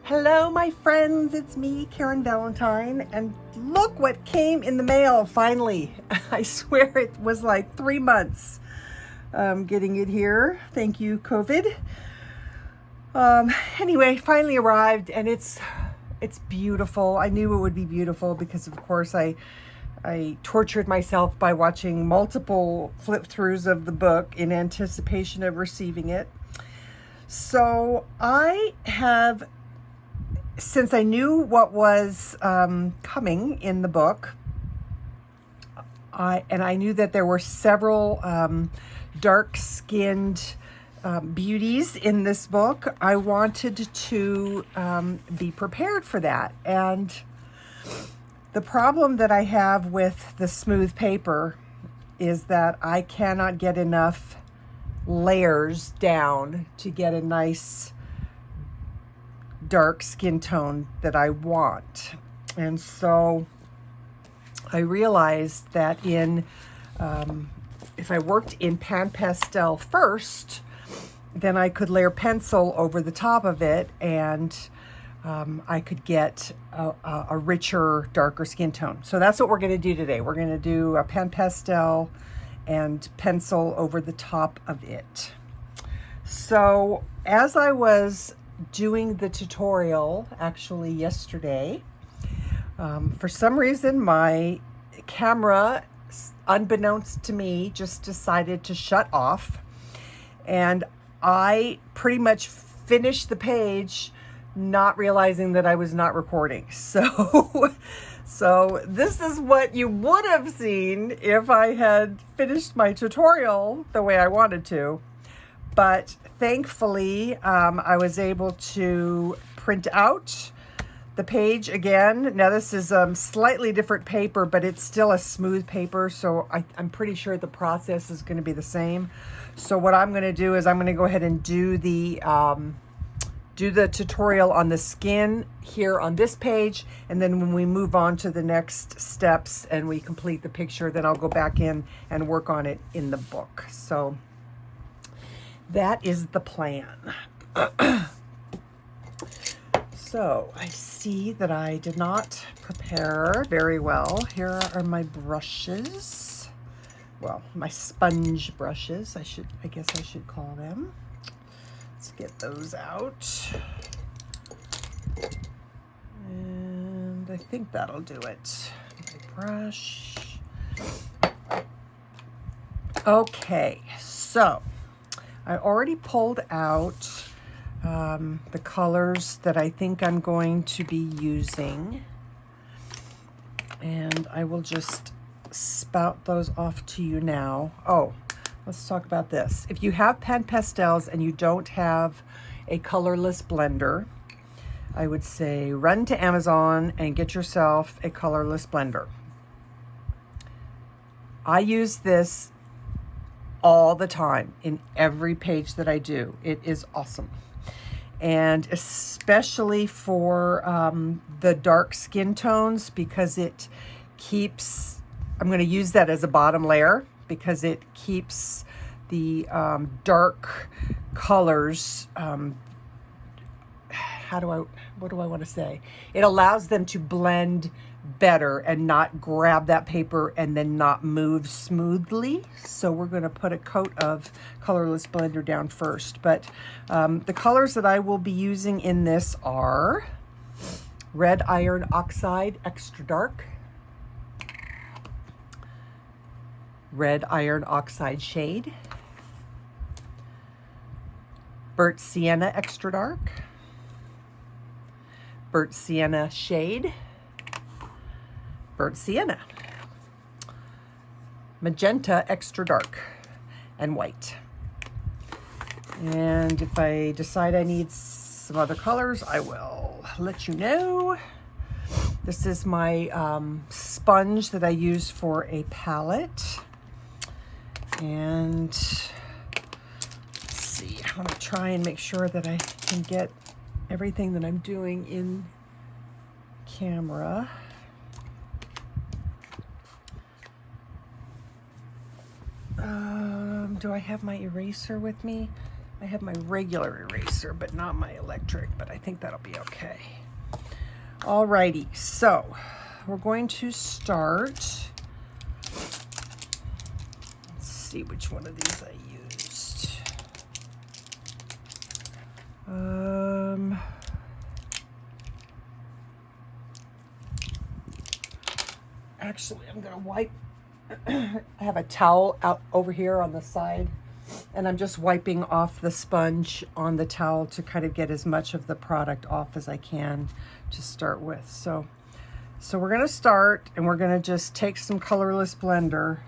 Hello, my friends. It's me, Karen Valentine, and look what came in the mail finally. I swear it was like 3 months getting it here. Thank you, COVID. Anyway, finally arrived, and it's beautiful. I knew it would be beautiful because, of course, I tortured myself by watching multiple flip-throughs of the book in anticipation of receiving it. So I have, since I knew what was coming in the book, I knew that there were several dark-skinned beauties in this book, I wanted to be prepared for that. And the problem that I have with the smooth paper is that I cannot get enough layers down to get a nice dark skin tone that I want. And so I realized that if I worked in pan pastel first, then I could layer pencil over the top of it, and I could get a richer, darker skin tone. So that's what we're going to do today. We're going to do a pan pastel and pencil over the top of it. So as I was doing the tutorial, actually yesterday, for some reason my camera, unbeknownst to me, just decided to shut off, and I pretty much finished the page not realizing that I was not recording. So this is what you would have seen if I had finished my tutorial the way I wanted to. But thankfully, I was able to print out the page again. Now this is slightly different paper, but it's still a smooth paper, so I'm pretty sure the process is going to be the same. So what I'm going to do is I'm going to go ahead and do the tutorial on the skin here on this page, and then when we move on to the next steps and we complete the picture, then I'll go back in and work on it in the book. So that is the plan. So I see that I did not prepare very well. Here are my brushes. Well, my sponge brushes, I guess I should call them. Let's get those out. And I think that'll do it. My brush. Okay, so I already pulled out the colors that I think I'm going to be using, and I will just spout those off to you now. Oh, let's talk about this. If you have pan pastels and you don't have a colorless blender, I would say run to Amazon and get yourself a colorless blender. I use this all the time in every page that I do. It is awesome. And especially for the dark skin tones, because it keeps, I'm going to use that as a bottom layer because it keeps the dark colors, what do I want to say? It allows them to blend better and not grab that paper and then not move smoothly. So we're going to put a coat of Colorless Blender down first. But the colors that I will be using in this are Red Iron Oxide Extra Dark, Red Iron Oxide Shade, Burnt Sienna Extra Dark, Burnt Sienna Shade, Burnt Sienna, Magenta Extra Dark, and White. And if I decide I need some other colors, I will let you know. This is my sponge that I use for a palette. And let's see, I want to try and make sure that I can get everything that I'm doing in camera. Do I have my eraser with me? I have my regular eraser, but not my electric, but I think that'll be okay. Alrighty, so we're going to start. Let's see which one of these I used. Actually, I'm gonna wipe. I have a towel out over here on the side, and I'm just wiping off the sponge on the towel to kind of get as much of the product off as I can to start with. So we're gonna start, and we're gonna just take some Colorless Blender.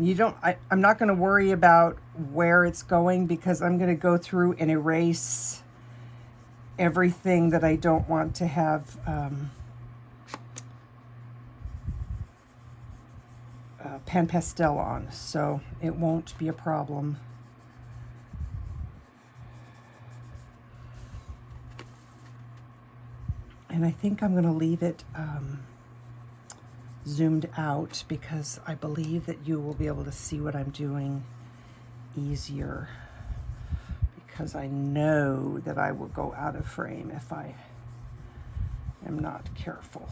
I'm not gonna worry about where it's going, because I'm gonna go through and erase everything that I don't want to have pan pastel on, so it won't be a problem. And I think I'm going to leave it zoomed out, because I believe that you will be able to see what I'm doing easier, because I know that I will go out of frame if I am not careful.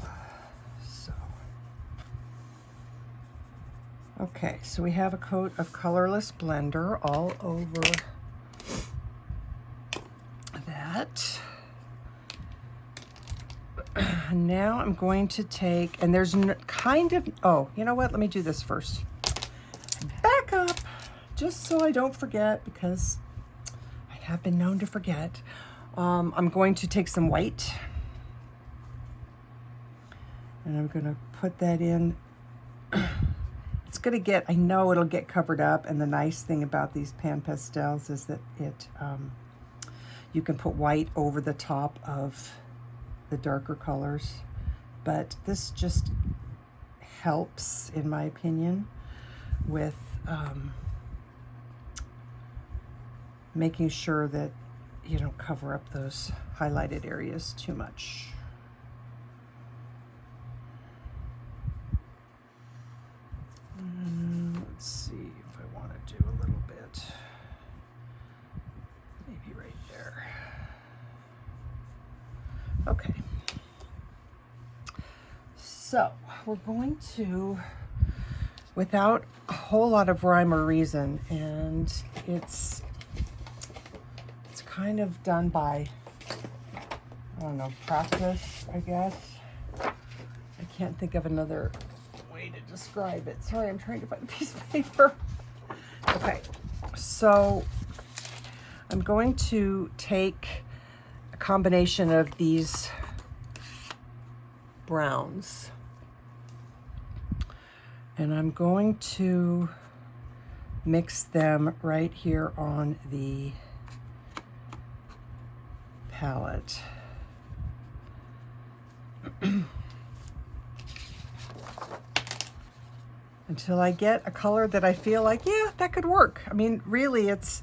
Okay, so we have a coat of Colorless Blender all over that. Now I'm going to take, and there's kind of, oh, you know what? Let me do this first. Back up, just so I don't forget, because I have been known to forget. I'm going to take some white, and I'm going to put that in. It's going to get, I know it'll get covered up, and the nice thing about these pan pastels is that you can put white over the top of the darker colors, but this just helps, in my opinion, with making sure that you don't cover up those highlighted areas too much. Let's see if I want to do a little bit, maybe right there. Okay, so we're going to, without a whole lot of rhyme or reason, and it's kind of done by, I don't know, practice, I guess. I can't think of another way to describe it. Sorry, I'm trying to find a piece of paper. Okay, so I'm going to take a combination of these browns, and I'm going to mix them right here on the palette. Until I get a color that I feel like, yeah, that could work. I mean, really, it's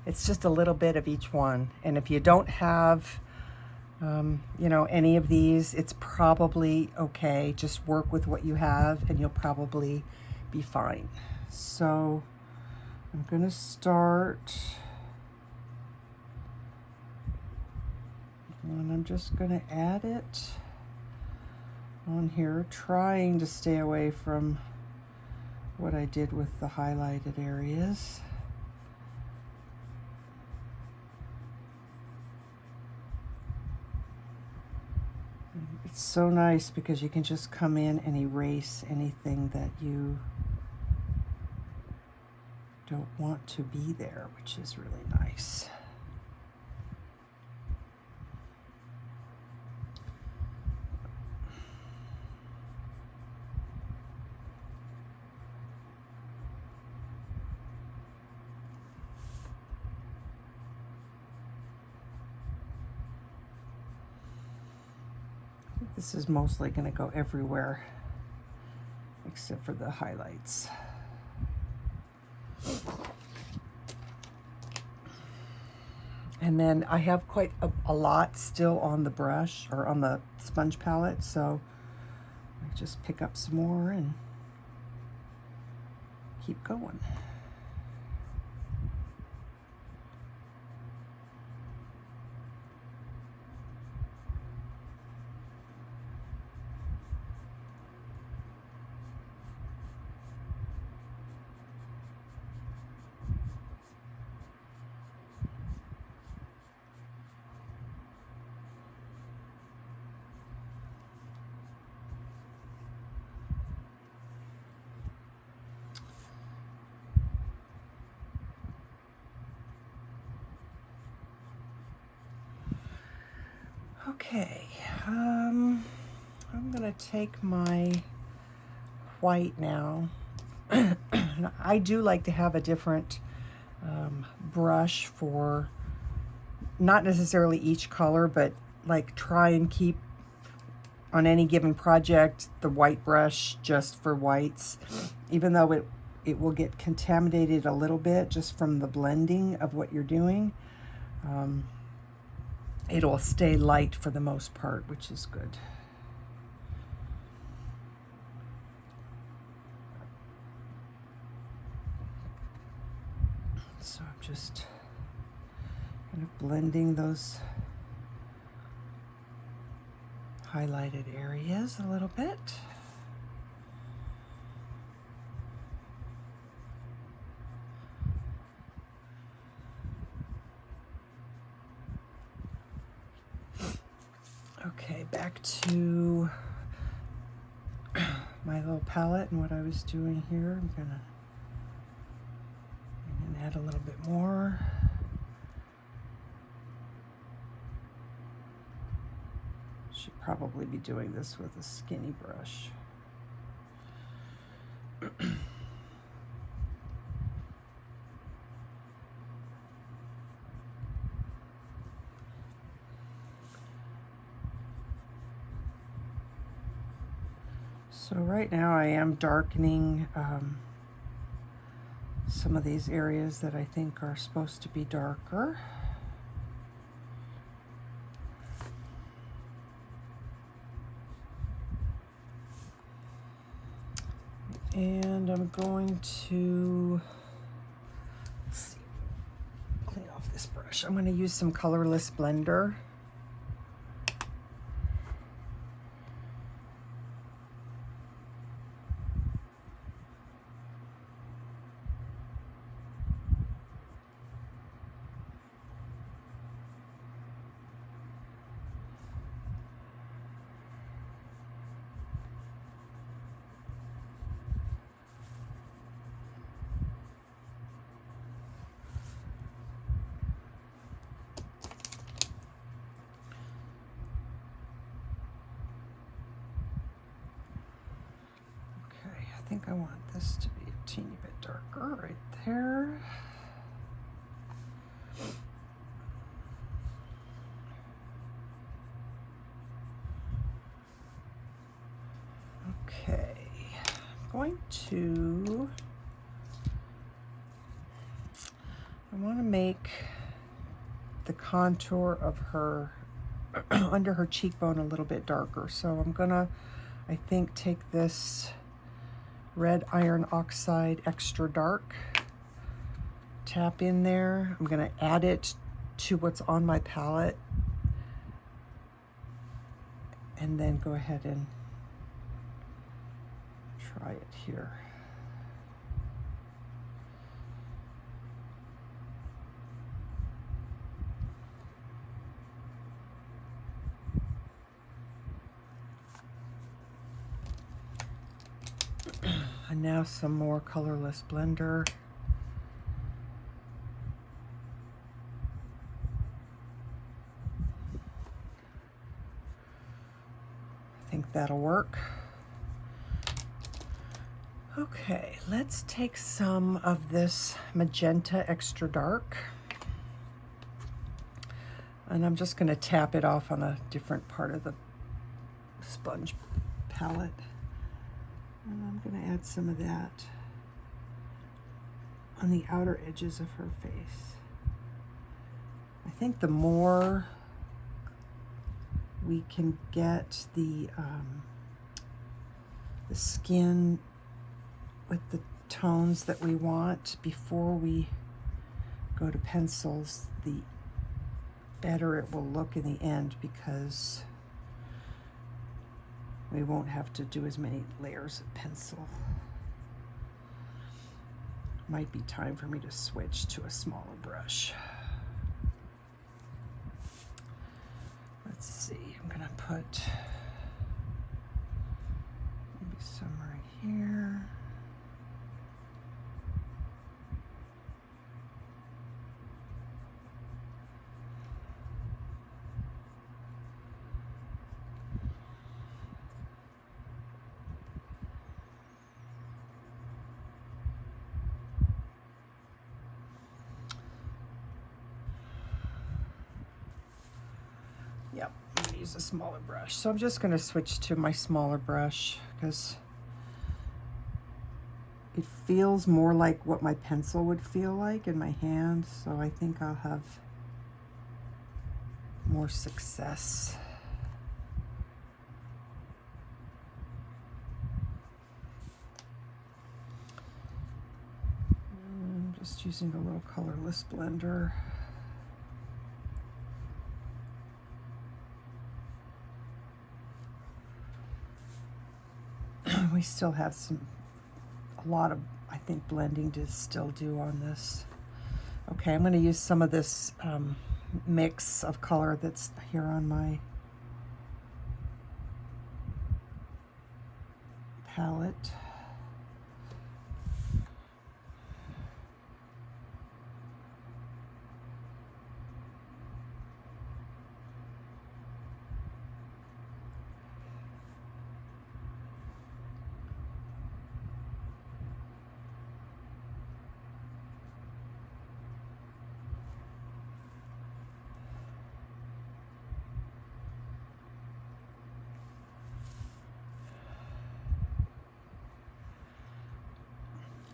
just a little bit of each one. And if you don't have, you know, any of these, it's probably okay. Just work with what you have, and you'll probably be fine. So I'm gonna start, and I'm just gonna add it on here, trying to stay away from what I did with the highlighted areas. It's so nice because you can just come in and erase anything that you don't want to be there, which is really nice. This is mostly going to go everywhere except for the highlights. And then I have quite a lot still on the brush, or on the sponge palette, so I just pick up some more and keep going. Okay, I'm gonna take my white now. I do like to have a different brush for not necessarily each color, but like try and keep on any given project the white brush just for whites, even though it will get contaminated a little bit just from the blending of what you're doing. It'll stay light for the most part, which is good. So I'm just kind of blending those highlighted areas a little bit. Okay, back to my little palette and what I was doing here. I'm gonna add a little bit more. Should probably be doing this with a skinny brush. So right now I am darkening some of these areas that I think are supposed to be darker. And I'm going to, let's see, clean off this brush. I'm going to use some Colorless Blender. I think I want this to be a teeny bit darker right there. Okay, I'm going to, I want to make the contour of her under her cheekbone a little bit darker. So I'm gonna, I think, take this Red Iron Oxide Extra Dark, tap in there. I'm going to add it to what's on my palette and then go ahead and try it here. And now some more Colorless Blender. I think that'll work. Okay, let's take some of this Magenta Extra Dark. And I'm just going to tap it off on a different part of the sponge palette. And I'm going to add some of that on the outer edges of her face. I think the more we can get the skin with the tones that we want before we go to pencils, the better it will look in the end, because we won't have to do as many layers of pencil. Might be time for me to switch to a smaller brush. Let's see, I'm gonna put maybe some right here. Yep, I'm gonna use a smaller brush. So I'm just gonna switch to my smaller brush because it feels more like what my pencil would feel like in my hand. So I think I'll have more success. I'm just using a little colorless blender. We still have a lot of, I think, blending to still do on this. Okay, I'm going to use some of this mix of color that's here on my palette.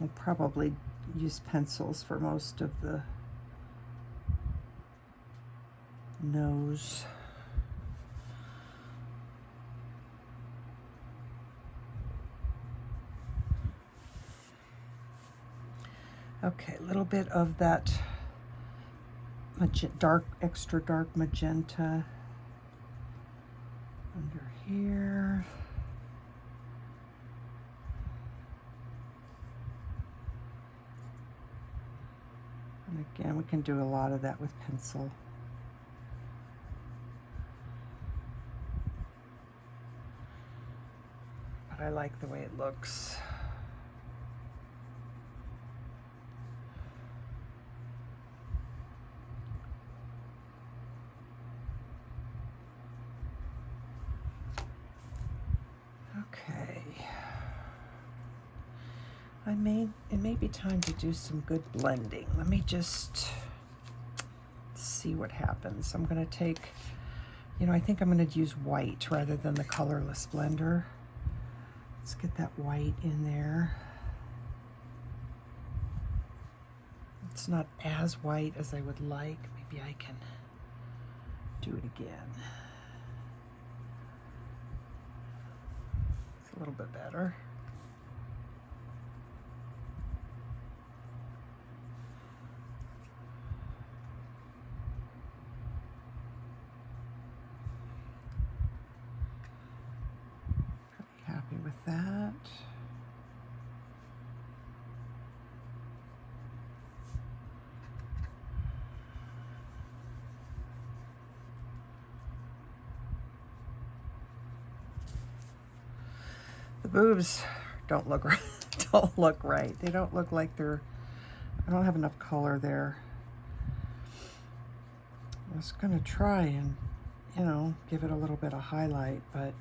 I'll probably use pencils for most of the nose. Okay, a little bit of that extra dark magenta under here. And again, we can do a lot of that with pencil. But I like the way it looks. Okay. It may be time to do some good blending. Let me just see what happens. I'm going to take, I think I'm going to use white rather than the colorless blender. Let's get that white in there. It's not as white as I would like. Maybe I can do it again. It's a little bit better. Happy with that. The boobs don't look right. Don't look right. They don't look like they're. I don't have enough color there. I was gonna try and, give it a little bit of highlight, but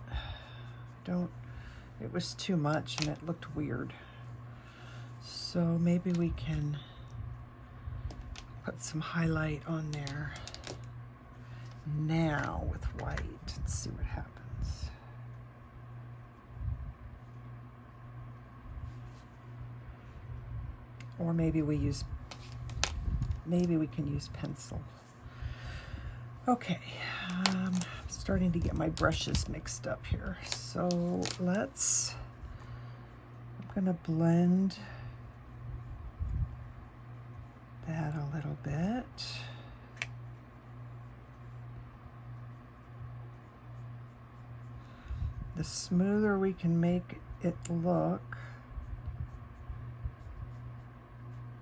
don't. It was too much and it looked weird. So maybe we can put some highlight on there now with white. Let's see what happens. Or maybe we can use pencil. Okay, I'm starting to get my brushes mixed up here. So I'm gonna blend that a little bit. The smoother we can make it look,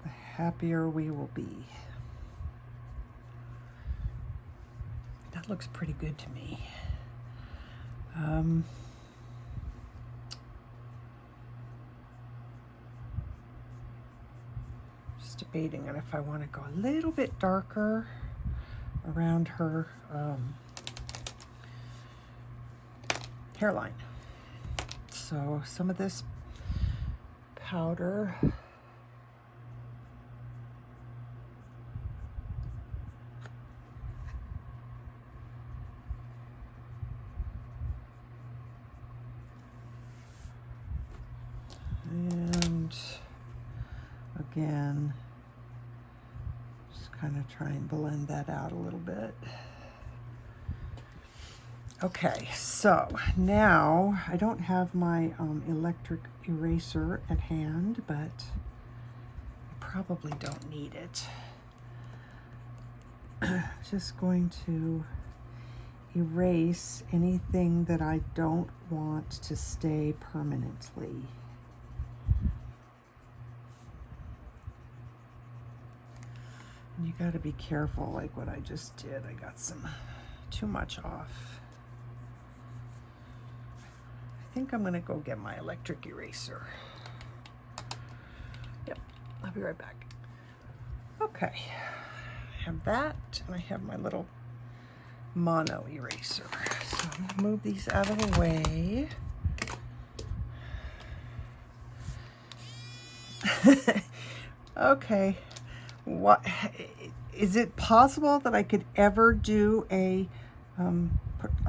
the happier we will be. That looks pretty good to me. Just debating on if I want to go a little bit darker around her hairline. So some of this powder. again. Just kind of try and blend that out a little bit. Okay, so now I don't have my electric eraser at hand, but I probably don't need it. Just going to erase anything that I don't want to stay permanently. And you got to be careful, like what I just did. I got some too much off. I think I'm going to go get my electric eraser. Yep, I'll be right back. Okay, I have that, and I have my little mono eraser. So I'm going to move these out of the way. Okay, what is it possible that I could ever do a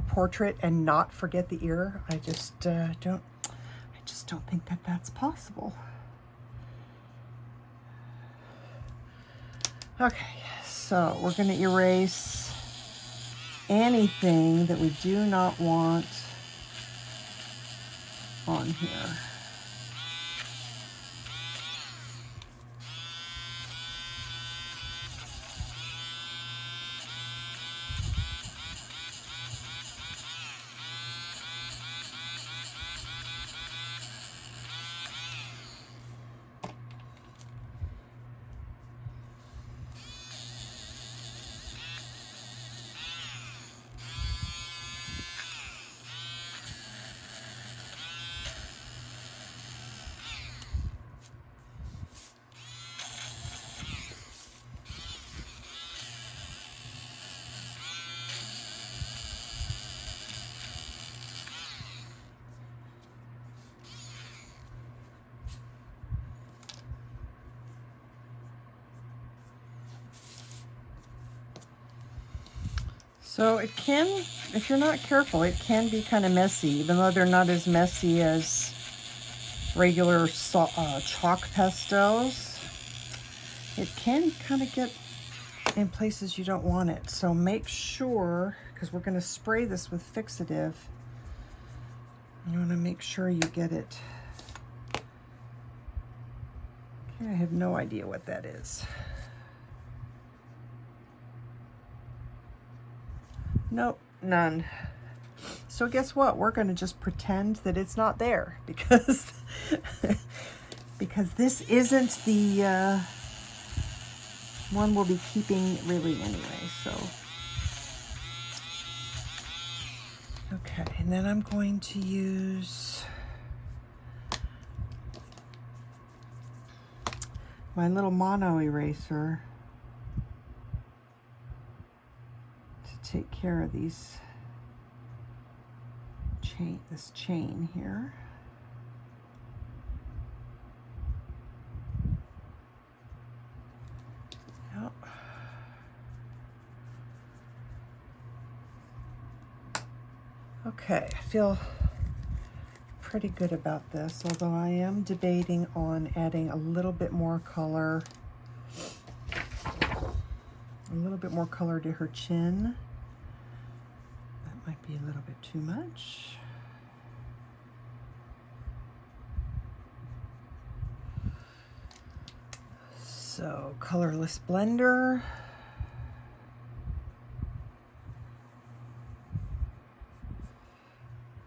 portrait and not forget the ear? I just don't think that that's possible. Okay, so we're going to erase anything that we do not want on here. So it can, if you're not careful, it can be kind of messy, even though they're not as messy as regular chalk pastels. It can kind of get in places you don't want it. So make sure, because we're going to spray this with fixative, you want to make sure you get it. Okay, I have no idea what that is. Nope, none. So guess what? We're going to just pretend that it's not there because because this isn't the one we'll be keeping really anyway. So okay, and then I'm going to use my little mono eraser take care of these this chain here. Yep. Okay, I feel pretty good about this, although I am debating on adding a little bit more color, to her chin. Might be a little bit too much. So, Colorless Blender.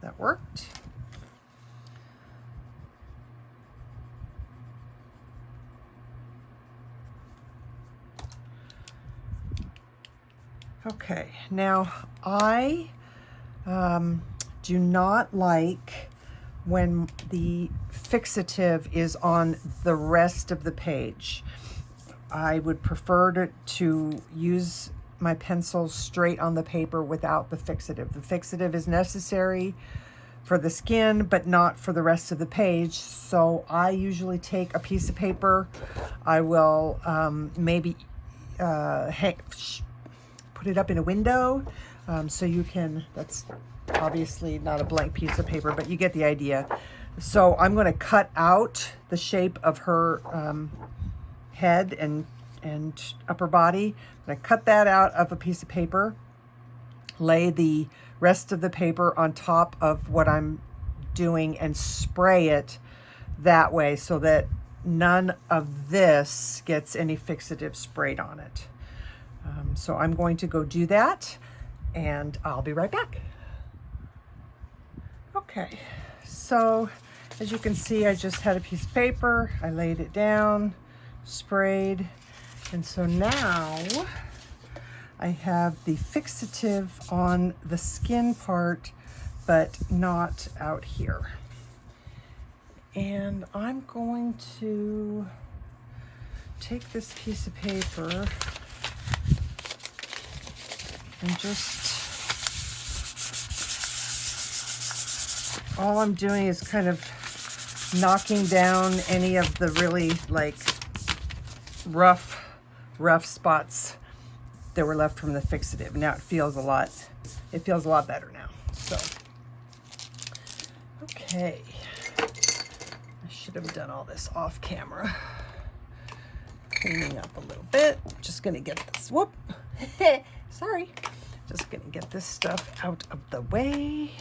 That worked. Okay, now I do not like when the fixative is on the rest of the page. I would prefer to use my pencils straight on the paper without the fixative. The fixative is necessary for the skin, but not for the rest of the page. So I usually take a piece of paper. I will maybe put it up in a window so you can, that's obviously not a blank piece of paper, but you get the idea. So I'm going to cut out the shape of her head and upper body. I'm going to cut that out of a piece of paper, lay the rest of the paper on top of what I'm doing and spray it that way so that none of this gets any fixative sprayed on it. So I'm going to go do that and I'll be right back. Okay, so as you can see, I just had a piece of paper, I laid it down, sprayed, and so now I have the fixative on the skin part, but not out here. And I'm going to take this piece of paper and just, all I'm doing is kind of knocking down any of the really like rough spots that were left from the fixative. Now it feels a lot better now. So, okay. I should have done all this off camera. Cleaning up a little bit. Just gonna get this, whoop. Sorry. Just gonna get this stuff out of the way.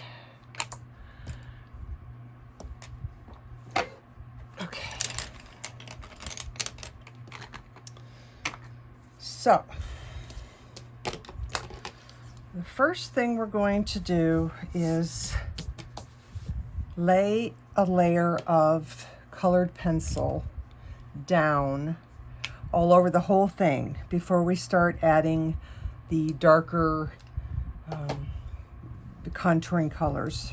Okay. So, the first thing we're going to do is lay a layer of colored pencil down all over the whole thing before we start adding the darker, the contouring colors.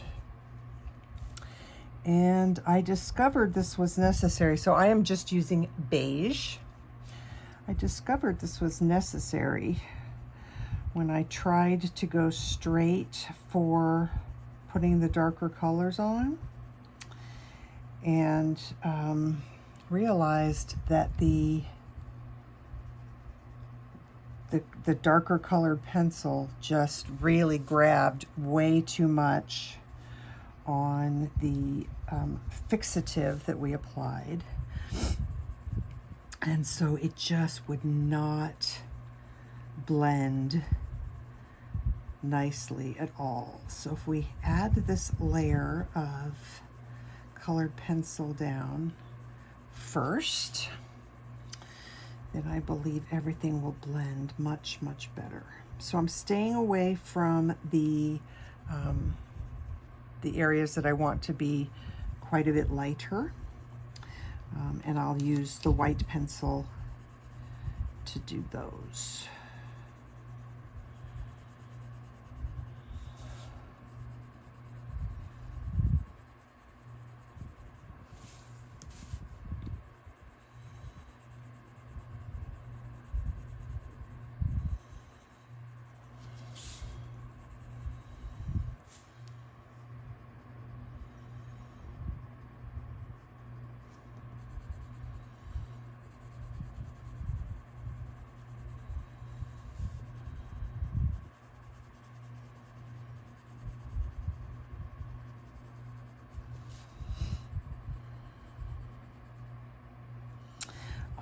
And I discovered this was necessary. So I am just using beige. I discovered this was necessary when I tried to go straight for putting the darker colors on, and realized that the darker colored pencil just really grabbed way too much on the fixative that we applied. And so it just would not blend nicely at all. So if we add this layer of colored pencil down first, then I believe everything will blend much, much better. So I'm staying away from the areas that I want to be quite a bit lighter. And I'll use the white pencil to do those.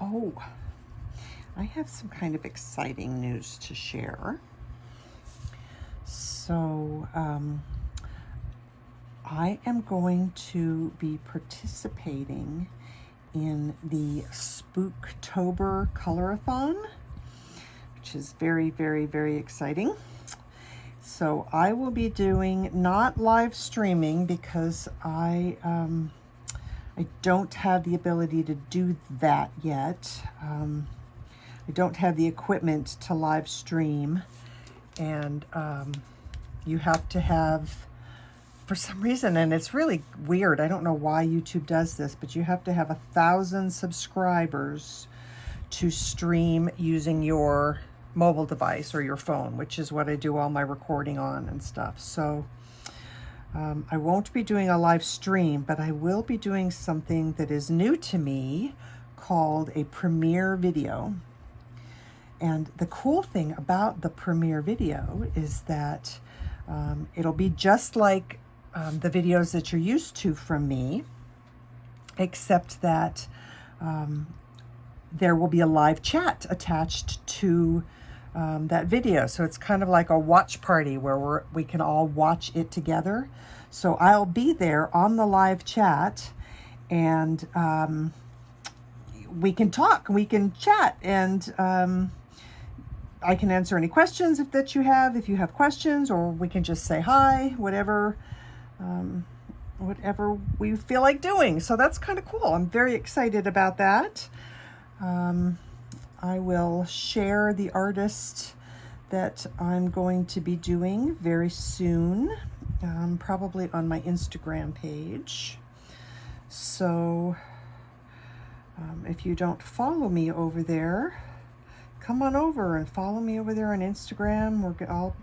Oh, I have some kind of exciting news to share. So, I am going to be participating in the Spooktober Colorathon, which is very, very, very exciting. So I will be doing, not live streaming, because I don't have the ability to do that yet. I don't have the equipment to live stream, and you have to have, for some reason, and it's really weird, I don't know why YouTube does this, but you have to have 1,000 subscribers to stream using your mobile device or your phone, which is what I do all my recording on and stuff. So I won't be doing a live stream, but I will be doing something that is new to me called a premiere video. And the cool thing about the premiere video is that it'll be just like the videos that you're used to from me, except that there will be a live chat attached to that video. So it's kind of like a watch party where we can all watch it together. So I'll be there on the live chat, and we can talk, we can chat, and I can answer any questions if you have questions, or we can just say hi, whatever we feel like doing. So that's kind of cool. I'm very excited about that. I will share the artist that I'm going to be doing very soon, probably on my Instagram page. So if you don't follow me over there, come on over and follow me over there on Instagram. I'll,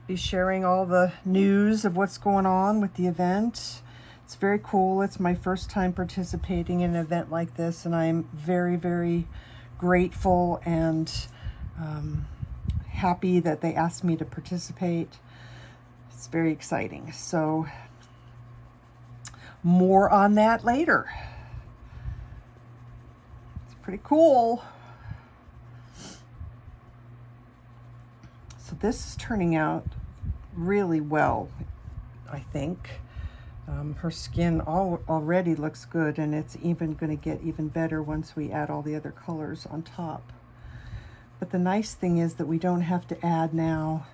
be sharing all the news of what's going on with the event. It's very cool. It's my first time participating in an event like this, and I'm very, very grateful and happy that they asked me to participate. It's very exciting. So more on that later. It's pretty cool. So this is turning out really well, I think. Her skin already looks good, and it's even going to get even better once we add all the other colors on top. But the nice thing is that we don't have to add now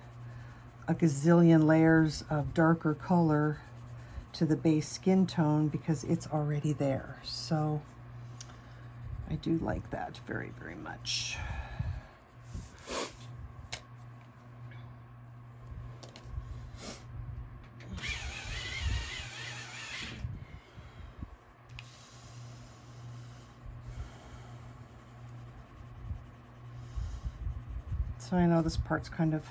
a gazillion layers of darker color to the base skin tone because it's already there. So I do like that very, very much. So I know this part's kind of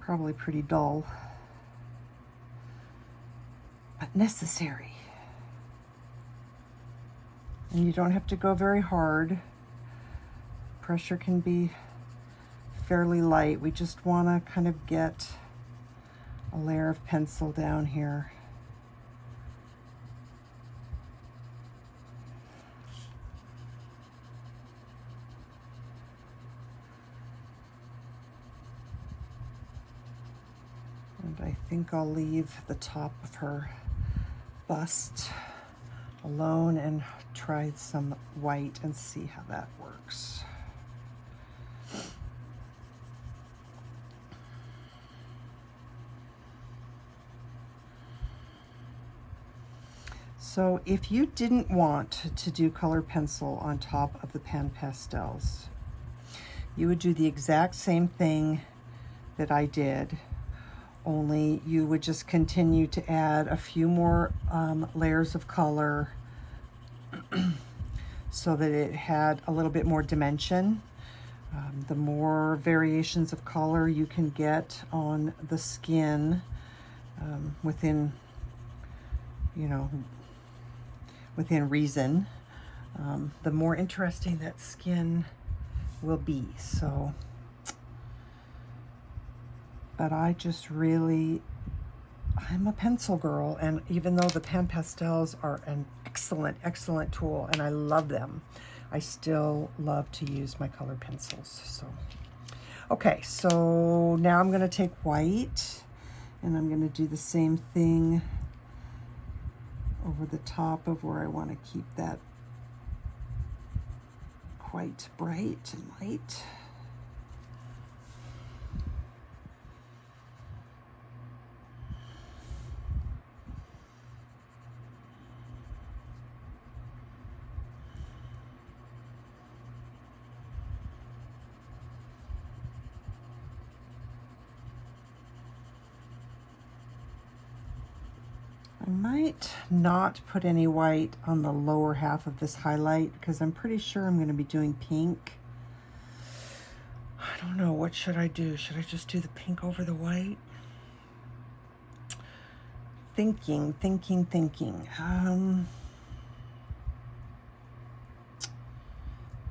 probably pretty dull, but necessary. And you don't have to go very hard. Pressure can be fairly light. We just want to kind of get a layer of pencil down here. And I think I'll leave the top of her bust alone and try some white and see how that works. So if you didn't want to do color pencil on top of the pan pastels, you would do the exact same thing that I did, only you would just continue to add a few more layers of color so that it had a little bit more dimension. The more variations of color you can get on the skin within reason, the more interesting that skin will be. So, but I'm a pencil girl, and even though the pan pastels are an excellent, excellent tool, and I love them, I still love to use my colored pencils. So, okay, so now I'm gonna take white, and I'm gonna do the same thing over the top of where I want to keep that quite bright and light. I might not put any white on the lower half of this highlight because I'm pretty sure I'm going to be doing pink. I don't know, what should I do? Should I just do the pink over the white? Thinking.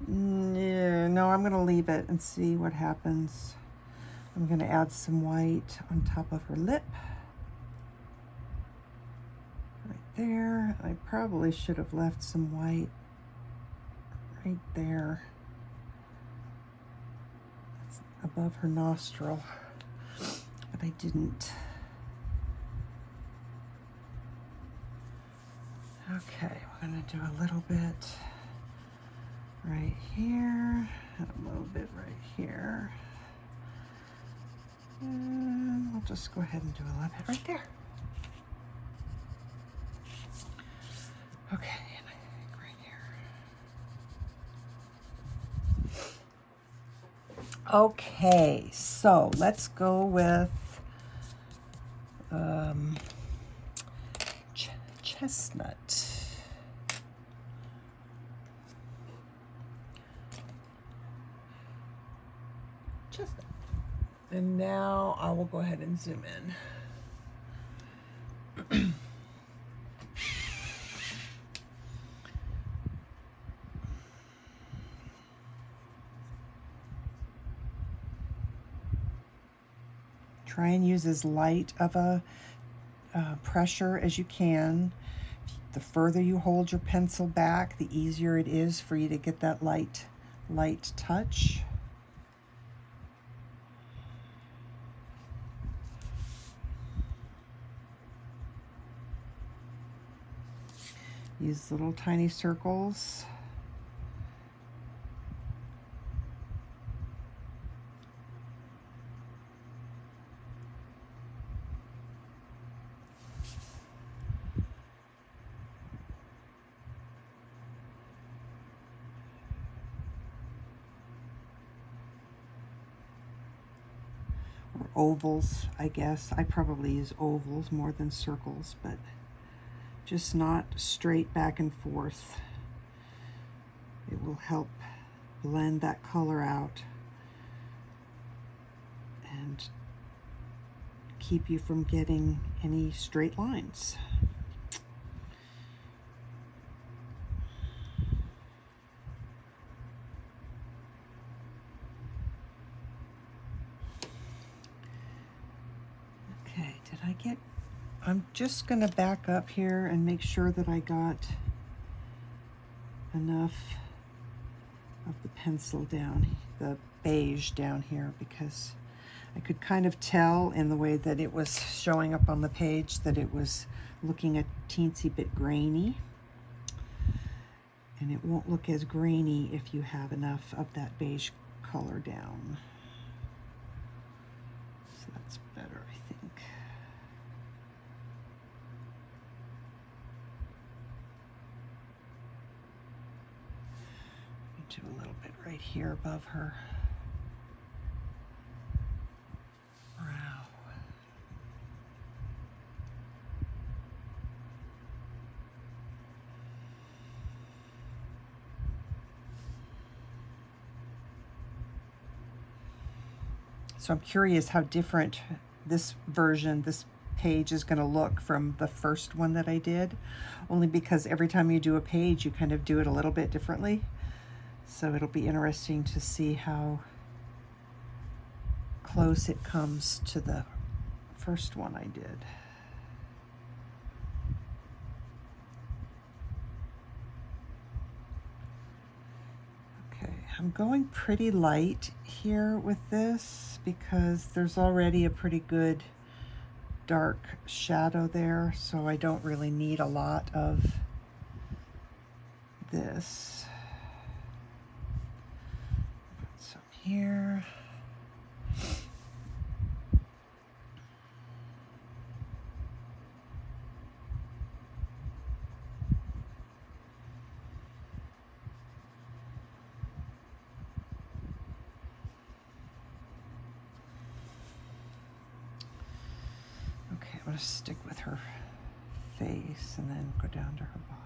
Yeah, no, I'm going to leave it and see what happens. I'm going to add some white on top of her lip. Right there. I probably should have left some white right there. That's above her nostril, but I didn't. Okay, we're gonna do a little bit right here, and a little bit right here. And we'll just go ahead and do a little bit right there. Okay, and I think right here. Okay, so let's go with Chestnut. Chestnut. And now I will go ahead and zoom in. Try and use as light of a pressure as you can. The further you hold your pencil back, the easier it is for you to get that light touch. Use little tiny circles. Ovals, I guess. I probably use ovals more than circles, but just not straight back and forth. It will help blend that color out and keep you from getting any straight lines. I'm just going to back up here and make sure that I got enough of the pencil down, the beige down here, because I could kind of tell in the way that it was showing up on the page that it was looking a teensy bit grainy. And it won't look as grainy if you have enough of that beige color down. So that's better, I think. Do a little bit right here above her brow. So I'm curious how different this version, this page is going to look from the first one that I did, only because every time you do a page, you kind of do it a little bit differently. So it'll be interesting to see how close it comes to the first one I did. Okay, I'm going pretty light here with this because there's already a pretty good dark shadow there, so I don't really need a lot of this. Here. Okay, I'm going to stick with her face and then go down to her body.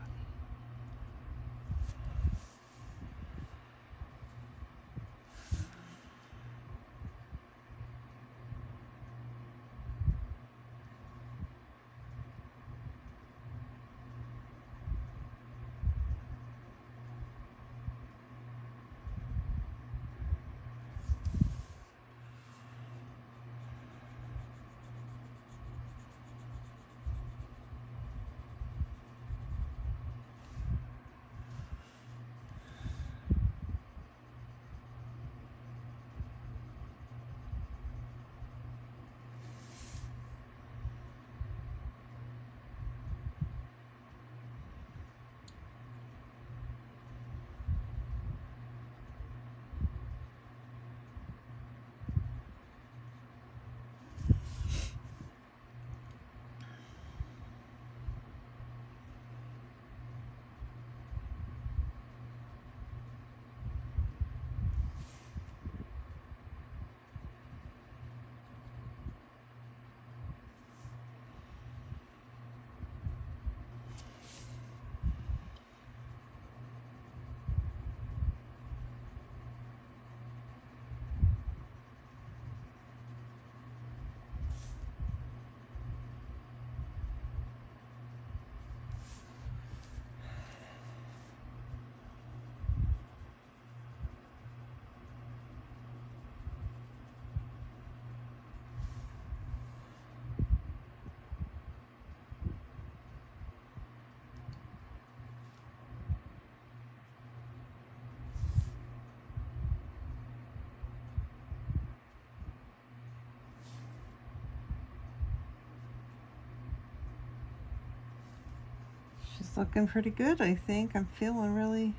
She's looking pretty good, I think. I'm feeling really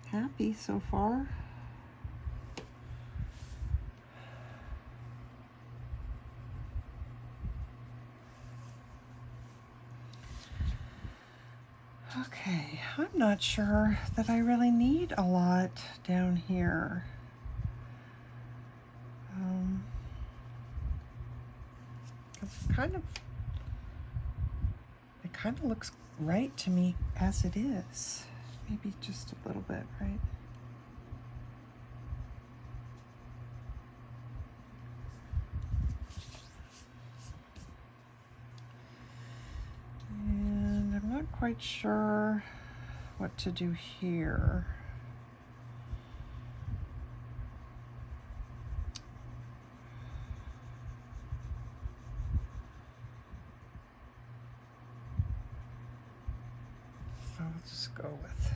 happy so far. Okay, I'm not sure that I really need a lot down here. It kind of looks right to me as it is. Maybe just a little bit, right? And I'm not quite sure what to do here. So I'll just go with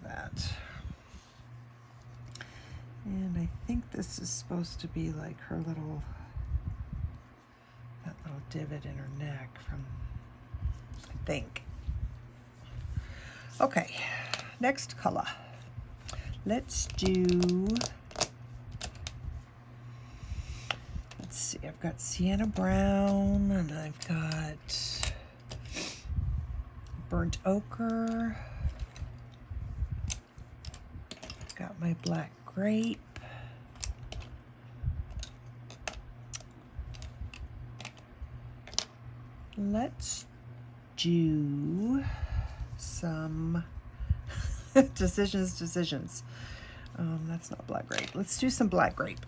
that. And I think this is supposed to be like her little, that little divot in her neck from, I think. Okay, next color. Let's do, let's see, I've got Sienna Brown and I've got burnt ochre. I've got my black grape. Let's do some decisions. That's not black grape. Let's do some black grape.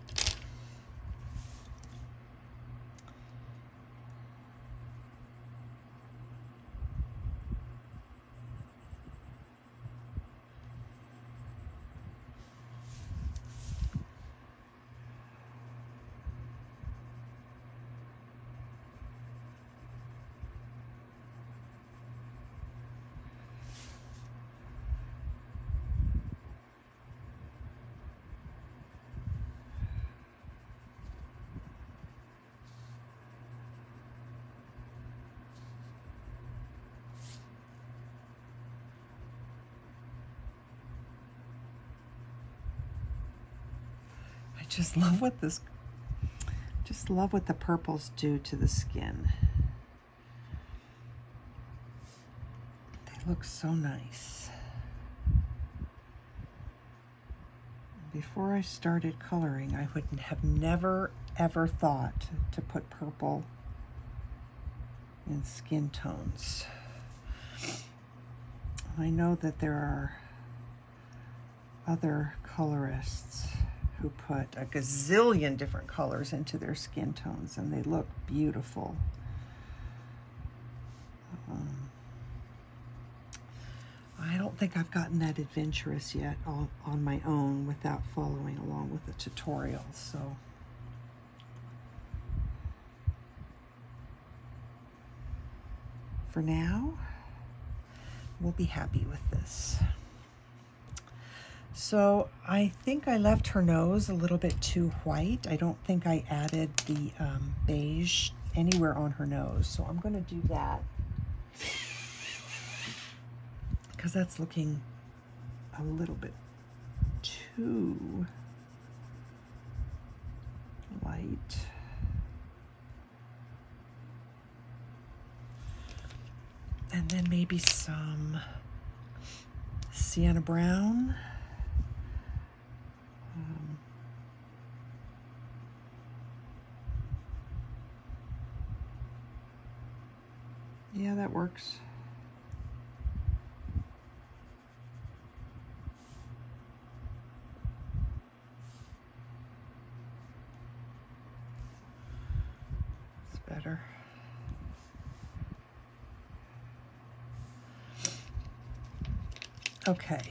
Just love what this, just love what the purples do to the skin. They look so nice. Before I started coloring, I would have never ever thought to put purple in skin tones. I know that there are other colorists who put a gazillion different colors into their skin tones, and they look beautiful. I don't think I've gotten that adventurous yet on my own without following along with the tutorial, so. For now, we'll be happy with this. So I think I left her nose a little bit too white. I don't think I added the beige anywhere on her nose. So I'm going to do that because that's looking a little bit too light. And then maybe some Sienna Brown. Yeah, that works. It's better. Okay.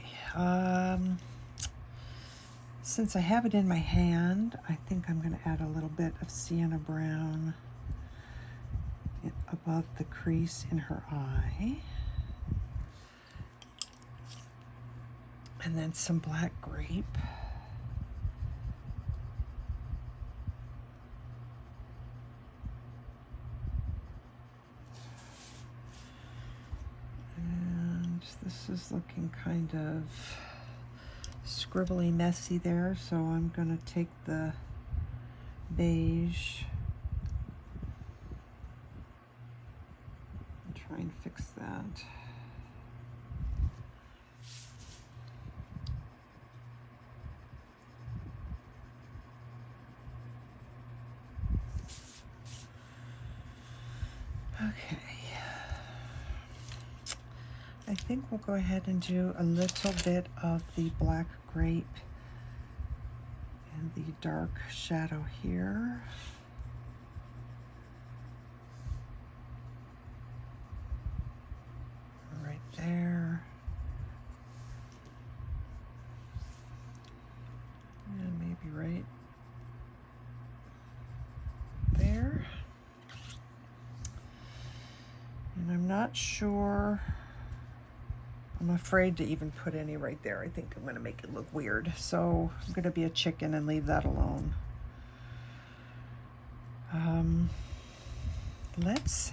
Since I have it in my hand, I think I'm going to add a little bit of Sienna Brown above the crease in her eye. And then some black grape. This is looking kind of scribbly messy there, so I'm going to take the beige and try and fix that. Okay. I think we'll go ahead and do a little bit of the black grape and the dark shadow here. Right there. And maybe right there. And I'm not sure. I'm afraid to even put any right there. I think I'm going to make it look weird. So I'm going to be a chicken and leave that alone. Let's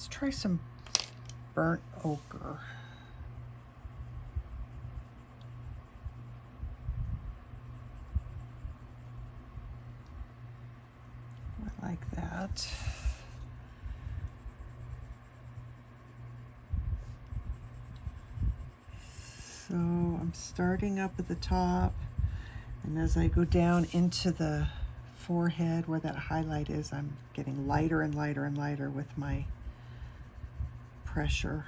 try some burnt ochre. Like that. So I'm starting up at the top, and as I go down into the forehead where that highlight is, I'm getting lighter and lighter and lighter with my pressure.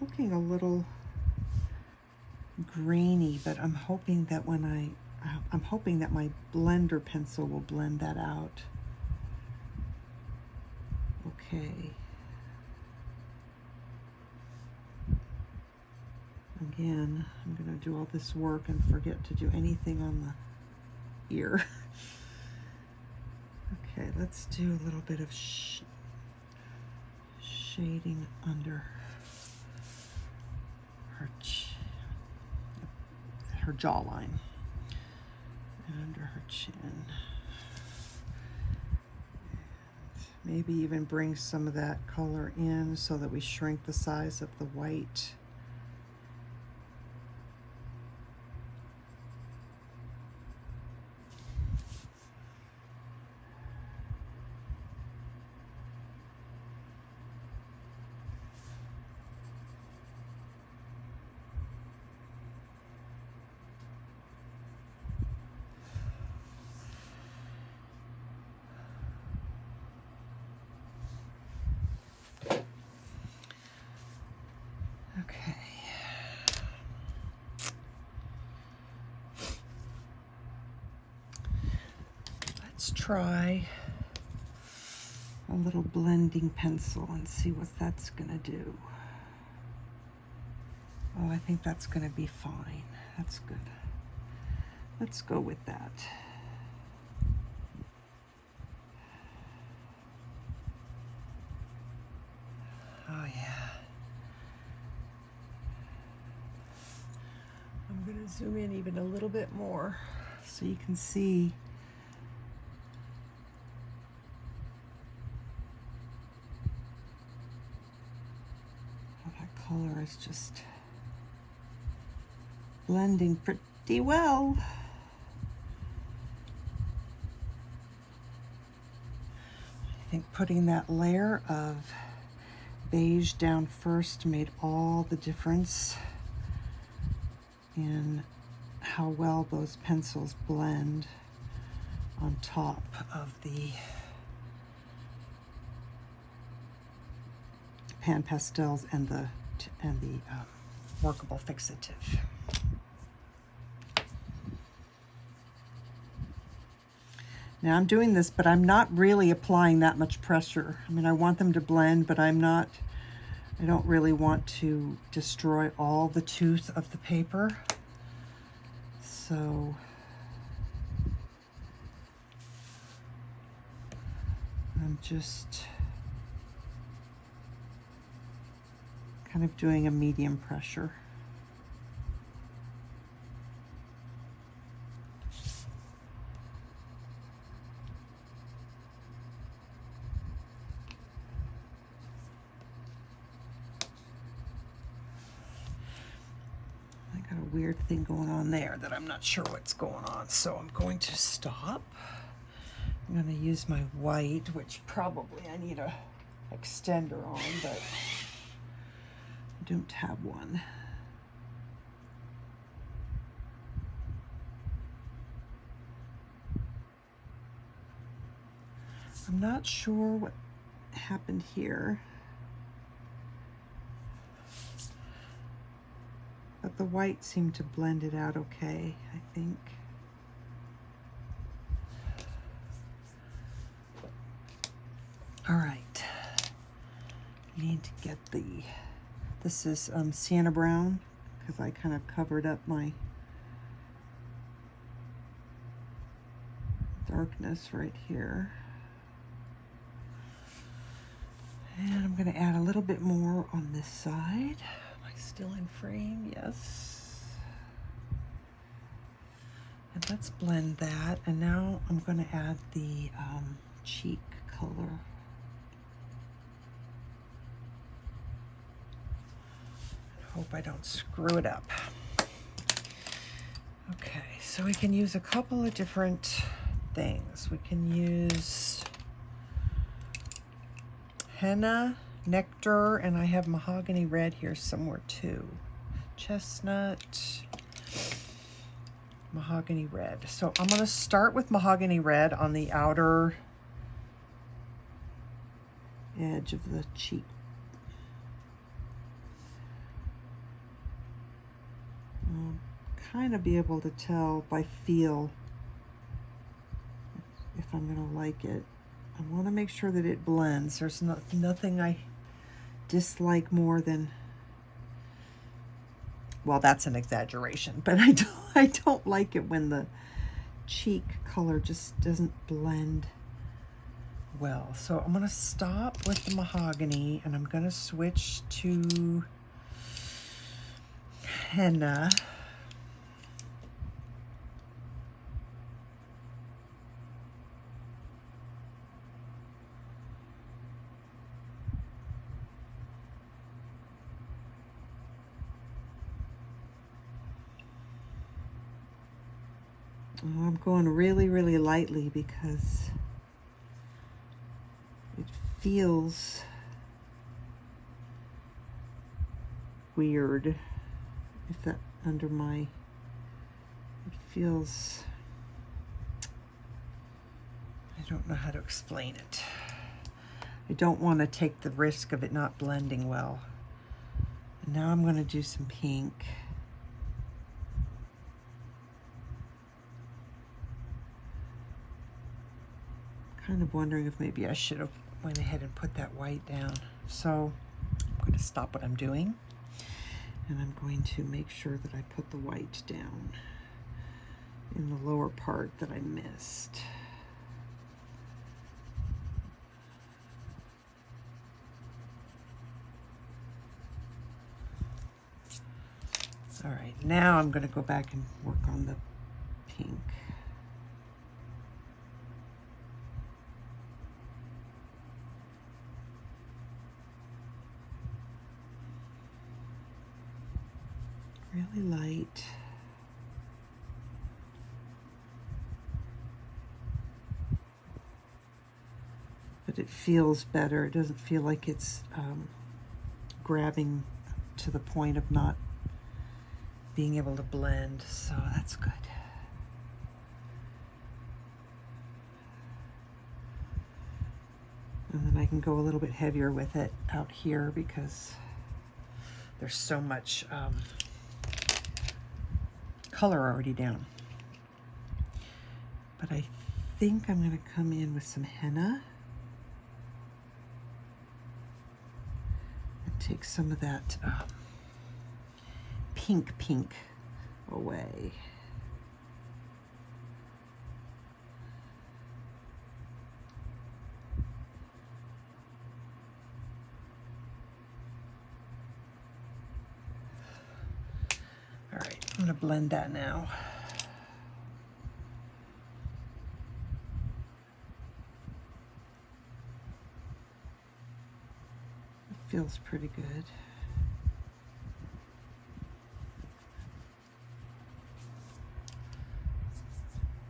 Looking a little grainy, but I'm hoping that I'm hoping that my blender pencil will blend that out. Okay. Again, I'm going to do all this work and forget to do anything on the ear. Okay, let's do a little bit of shading under her jawline and under her chin. And maybe even bring some of that color in so that we shrink the size of the white. Okay. Let's try a little blending pencil and see what that's gonna do. Oh, I think that's gonna be fine. That's good. Let's go with that. Oh yeah. I'm going to zoom in even a little bit more so you can see how that color is just blending pretty well. I think putting that layer of beige down first made all the difference in how well those pencils blend on top of the pan pastels and the workable fixative. Now I'm doing this, but I'm not really applying that much pressure. I mean, I want them to blend, but I don't really want to destroy all the tooth of the paper. So I'm just kind of doing a medium pressure. Weird thing going on there that I'm not sure what's going on, so I'm going to stop. I'm going to use my white, which probably I need a extender on, but I don't have one. I'm not sure what happened here, but the white seemed to blend it out okay, I think. All right, you need to get this is Sienna Brown, because I kind of covered up my darkness right here. And I'm going to add a little bit more on this side. Am I still in frame? Yes. And let's blend that. And now I'm going to add the cheek color. I hope I don't screw it up. Okay, so we can use a couple of different things. We can use Henna, Nectar, and I have Mahogany Red here somewhere too. Chestnut, Mahogany Red. So I'm going to start with Mahogany Red on the outer edge of the cheek. I'll kind of be able to tell by feel if I'm going to like it. I want to make sure that it blends. There's nothing I dislike more than, well, that's an exaggeration, but I don't like it when the cheek color just doesn't blend well. So I'm going to stop with the mahogany and I'm going to switch to Henna. I'm going really, really lightly because it feels weird. If that under my, it feels, I don't know how to explain it. I don't want to take the risk of it not blending well. And now I'm going to do some pink. Kind of wondering if maybe I should have went ahead and put that white down. So I'm going to stop what I'm doing and I'm going to make sure that I put the white down in the lower part that I missed. All right, now I'm going to go back and work on the pink. Really light. But it feels better. It doesn't feel like it's grabbing to the point of not being able to blend, so that's good. And then I can go a little bit heavier with it out here because there's so much color already down. But I think I'm going to come in with some henna and take some of that pink away. to blend that now. It feels pretty good.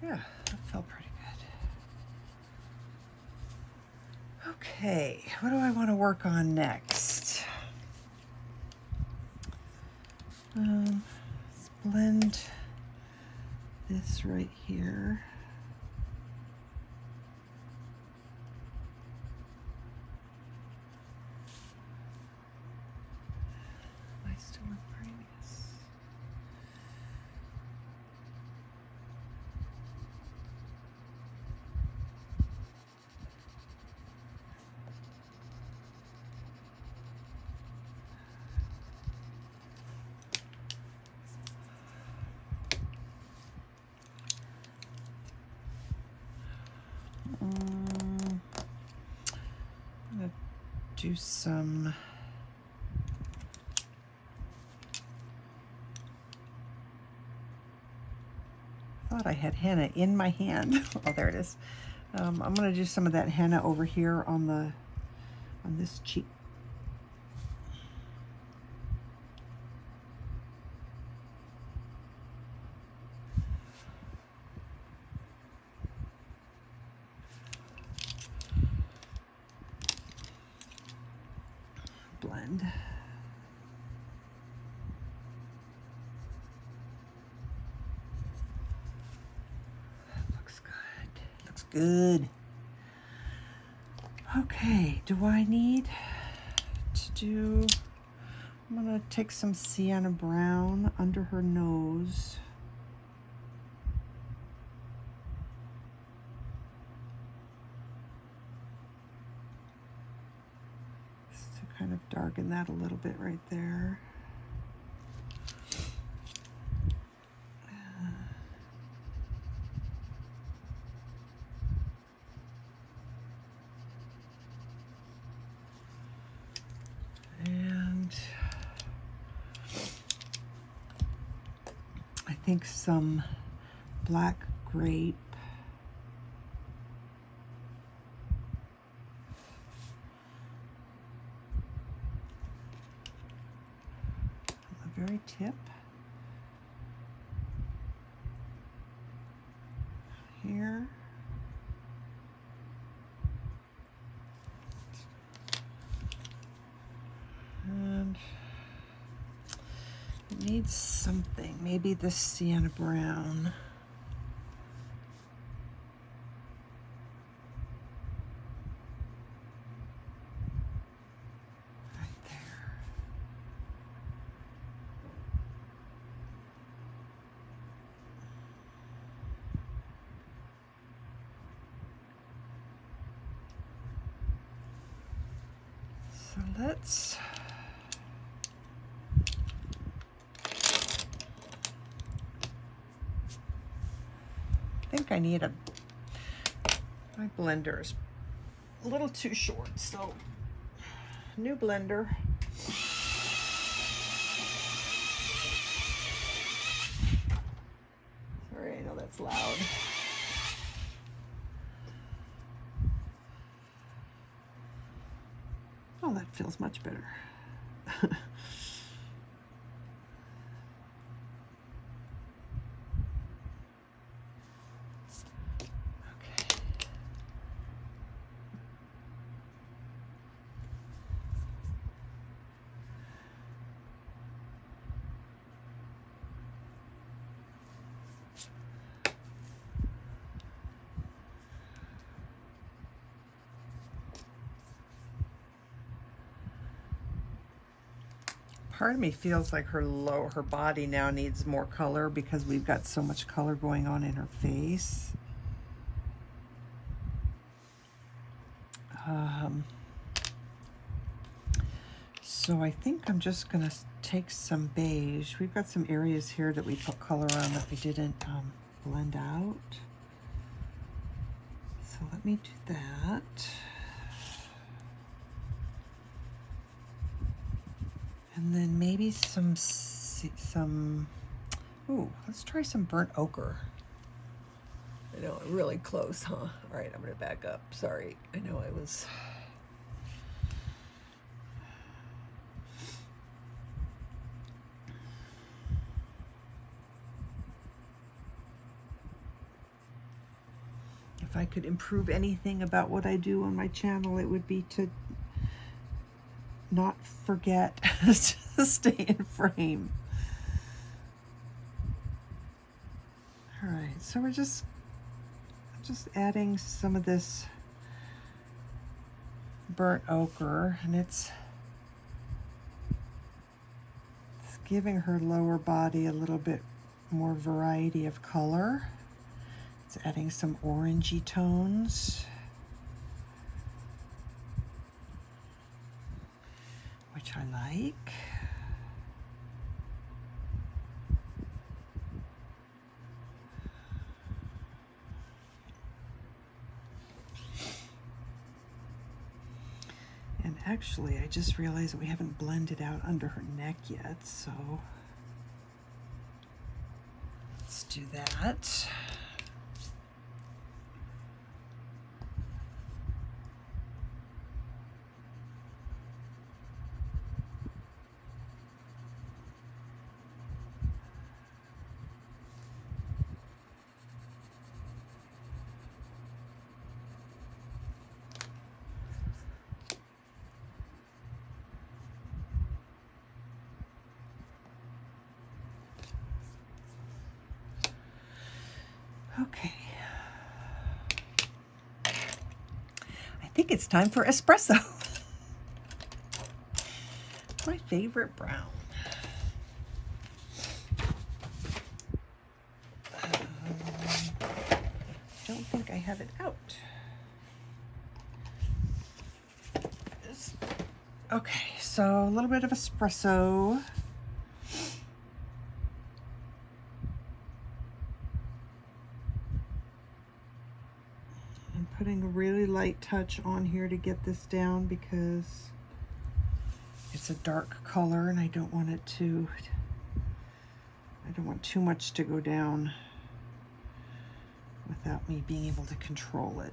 Yeah, that felt pretty good. Okay, what do I want to work on next? Let's blend this right here. Am I still in previous? I'm gonna do some thought I had henna in my hand. Oh, there it is. I'm gonna do some of that henna over here on this cheek. Blend. Looks good. Looks good. Okay, do I need to do, I'm gonna take some Sienna Brown under her nose. Kind of darken that a little bit right there. And I think some black grape. Very tip here. And it needs something, maybe this Sienna Brown. So let's I think I need my blender is a little too short, so new blender. Sorry, I know that's loud. Oh, that feels much better. Part of me feels like her body now needs more color because we've got so much color going on in her face. So I think I'm just gonna take some beige. We've got some areas here that we put color on that we didn't blend out. So let me do that. And then maybe some, Ooh, let's try some burnt ochre. I know I'm really close, huh? All right, I'm gonna back up. Sorry, I know I was. If I could improve anything about what I do on my channel, it would be to not forget to stay in frame. All right, so we're just adding some of this burnt ochre, and it's giving her lower body a little bit more variety of color. It's adding some orangey tones, which I like. And actually, I just realized that we haven't blended out under her neck yet, so let's do that. Okay. I think it's time for espresso. My favorite brown. Don't think I have it out. Okay, so a little bit of espresso. Putting a really light touch on here to get this down because it's a dark color and I don't want too much to go down without me being able to control it.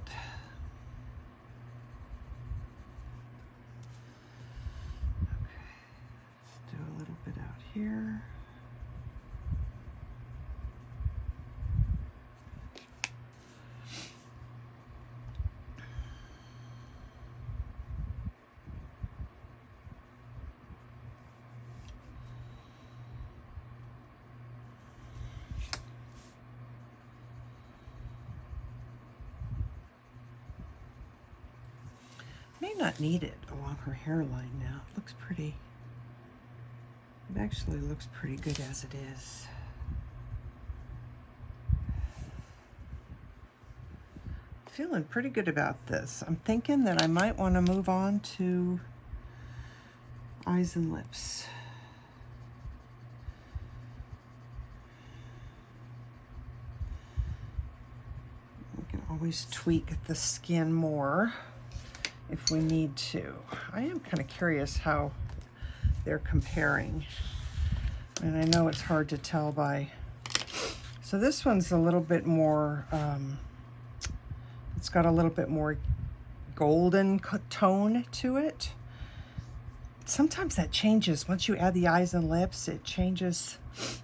Okay, let's do a little bit out here. May not need it along her hairline now. It looks pretty. It actually looks pretty good as it is. Feeling pretty good about this. I'm thinking that I might want to move on to eyes and lips. We can always tweak the skin more if we need to. I am kind of curious how they're comparing. And I know it's hard to tell by, so this one's a little bit more, it's got a little bit more golden tone to it. Sometimes that changes. Once you add the eyes and lips, it changes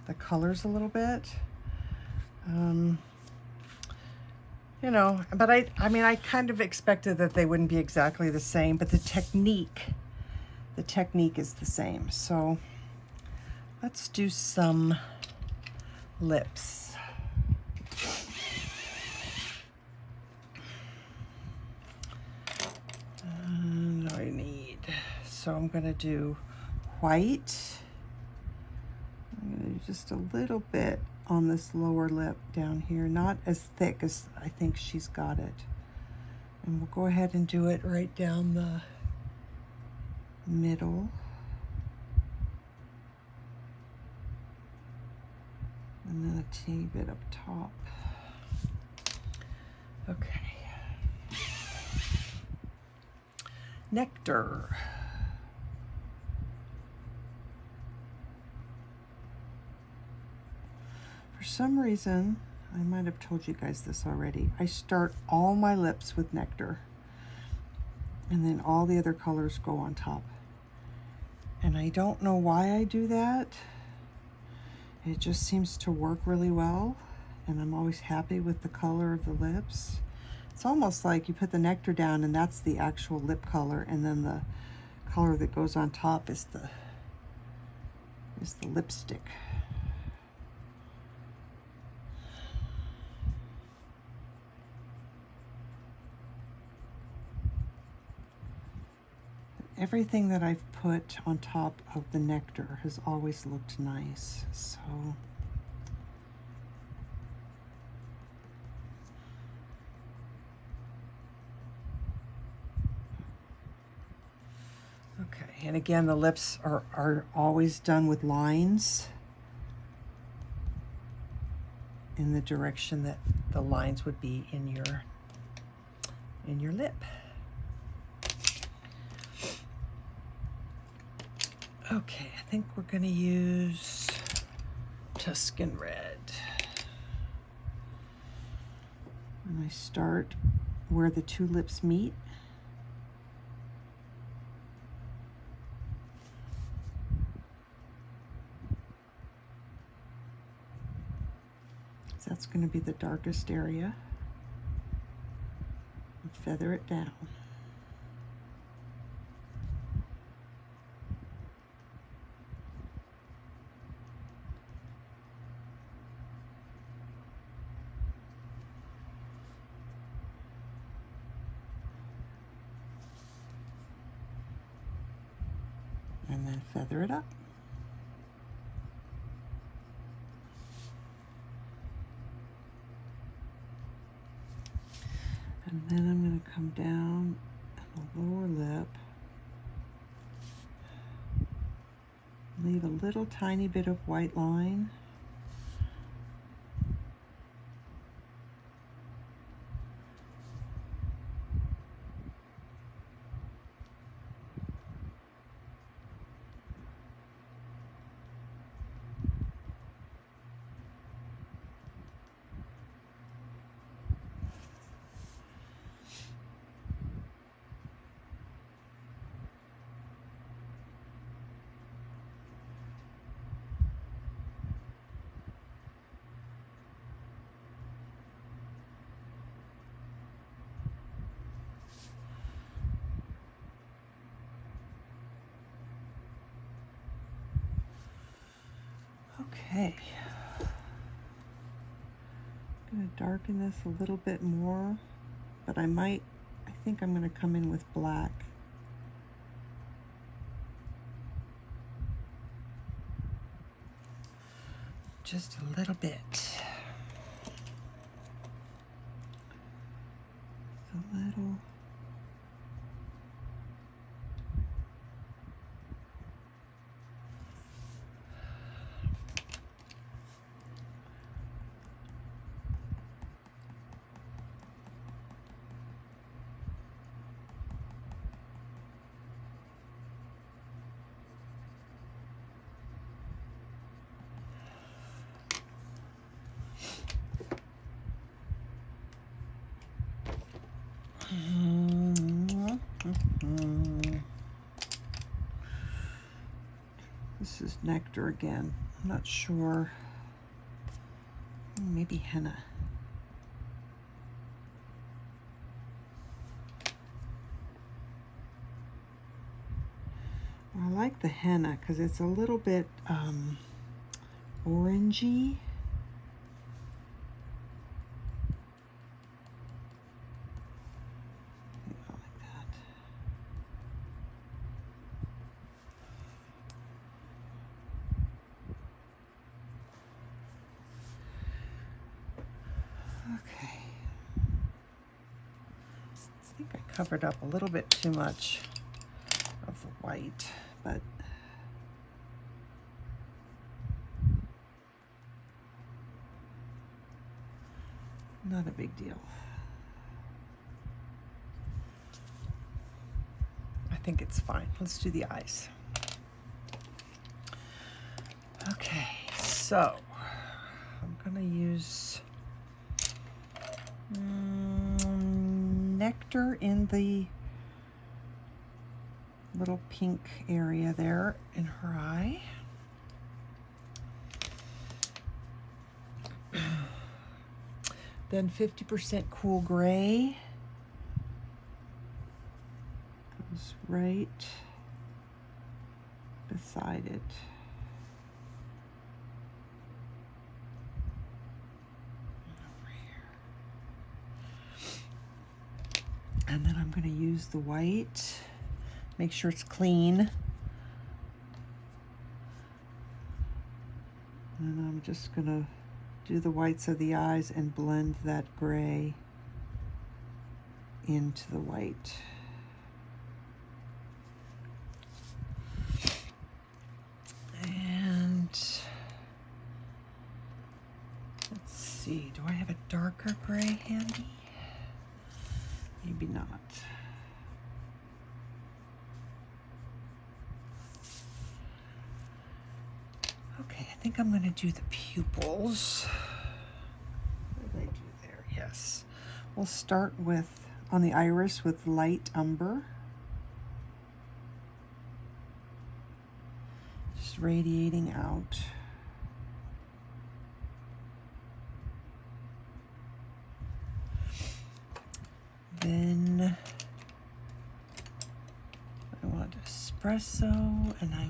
the colors a little bit. You know, but I mean, I kind of expected that they wouldn't be exactly the same, but the technique is the same. So let's do some lips. I need, so I'm gonna do white. I'm gonna do just a little bit on this lower lip down here, not as thick as I think she's got it. And we'll go ahead and do it right down the middle. And then a teeny bit up top. Okay. Nectar. some reason, I might have told you guys this already, I start all my lips with Nectar, and then all the other colors go on top. And I don't know why I do that. It just seems to work really well, and I'm always happy with the color of the lips. It's almost like you put the Nectar down and that's the actual lip color, and then the color that goes on top is the lipstick. Everything that I've put on top of the Nectar has always looked nice, so. Okay, and again, the lips are always done with lines in the direction that the lines would be in your lip. Okay, I think we're gonna use Tuscan Red. And I start where the two lips meet. So that's gonna be the darkest area. And feather it down. And then feather it up. And then I'm going to come down the lower lip, leave a little tiny bit of white line. Okay, I'm going to darken this a little bit more, but I think I'm going to come in with black. Just a little bit. A little. This is Nectar again. I'm not sure. Maybe Henna. I like the Henna because it's a little bit orangey. Okay. I think I covered up a little bit too much of the white, but not a big deal. I think it's fine. Let's do the eyes. Okay, so I'm want to use Nectar in the little pink area there in her eye. Then 50% cool gray goes right beside it. And then I'm going to use the white, make sure it's clean. And I'm just going to do the whites of the eyes and blend that gray into the white. And let's see, do I have a darker gray handy? Maybe not. Okay, I think I'm going to do the pupils. What did I do there? Yes. We'll start with, on the iris, with light umber. Just radiating out. Then I want espresso, and I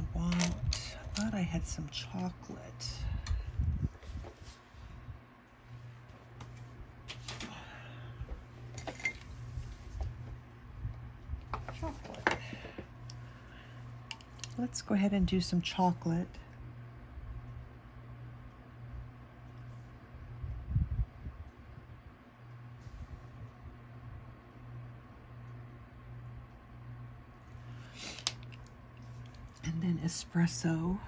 thought I had some chocolate. Let's go ahead and do some chocolate. And then espresso.